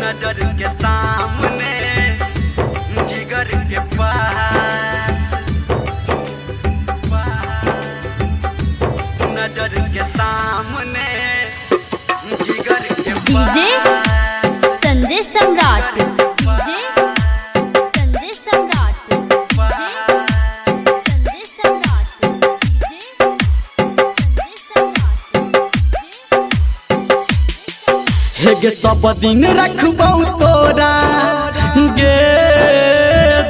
नजर के सामने जिगर के पास, नजर के सामने जिगर के पास। डीजे संजय सम्राट, डीजे संजय सम्राट, संजय सम्राट, संजय सम्राट। हेगे सब दिन रखबौ तोरा गे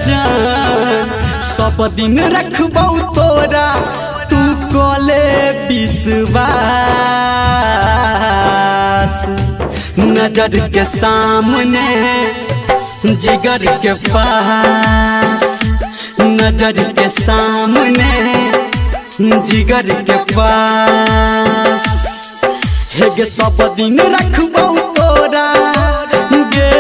जान, सब दिन रखबौ तोरा तू कोले विश्वास। नजर के सामने जिगर के पास, नजर के सामने जिगर के पास। हेगे सब दिन रखबौ तोरा गे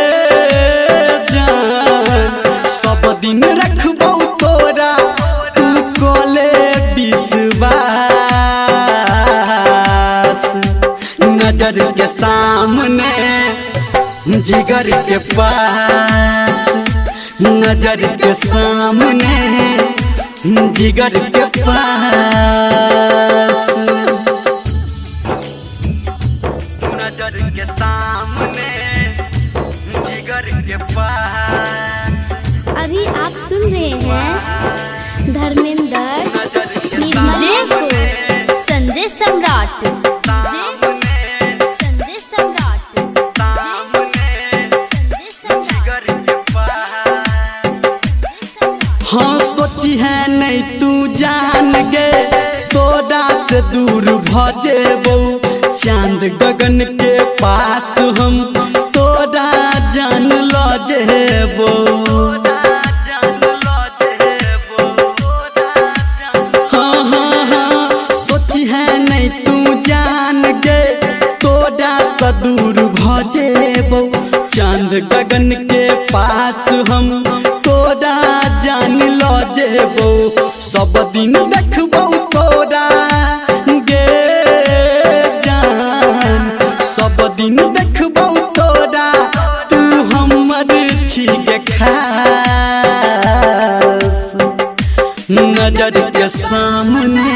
जान, सब दिन रखबौ तोरा तू कोले विश्वास। नजर के सामने जिगर के पास, नजर के सामने जिगर के पास, नजर के सामने जिगर के पास। अभी आप सुन रहे हैं धर्मेंद्र डीजे को संजय सम्राट, संजय सम्राट, जिगर के पास। हाँ सोची है नहीं तू जान गे, तोरा से दूर भजेबौ चांद गगन के पास हम तोरा जान लो जेबो। हाँ हाँ हाँ सोची है नहीं तू जान गे, तोरा से दूर भजेबो चांद गगन के पास हम तोरा जान लो जेबो। सब दिन देखबौ तोरा गे जान, सब दिन देखबौ तोरा तू हमर छिके खास। नजर के सामने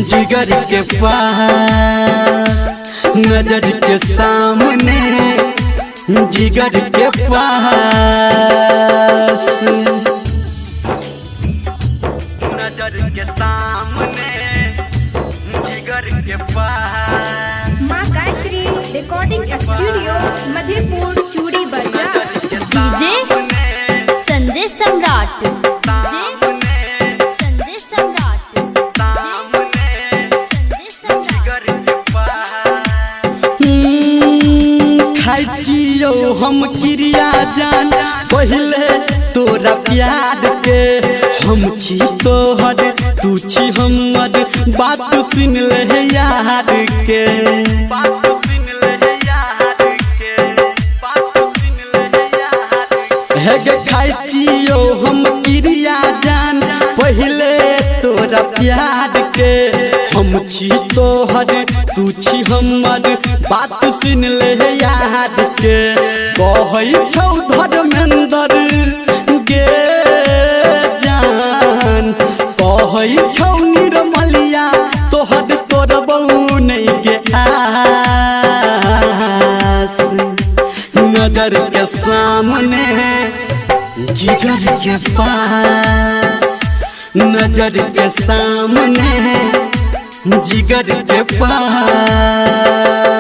जिगर के पास, नजर के सामने जिगर के पास, नजर के सामने जिगर के पास। माँ गायत्री रिकॉर्डिंग स्टूडियो मधेपुर चूड़ी बाजार। डीजे संजय सम्राट, संजय सम्राट, जिगर के पास। खाई जियो हम क्रिया जान पहले तोरा प्यार के, हम छी तोहर तू छी हमर बात सुन ले यार के, बात सुन ले यार के, बात सुन ले यार के। हेगे खाई जियो हम क्रिया जान पहले तोरा प्यार के, हम छी तोहर तू छी हमर बात सुन ले यार के। कहै छौ धर्मेंद्र गे जान, कहै छौ निर्मलिया तोहर तोड़बौ नहीं गे आस। नजर के सामने जिगर के पास, नजर के सामने जिगर के पास।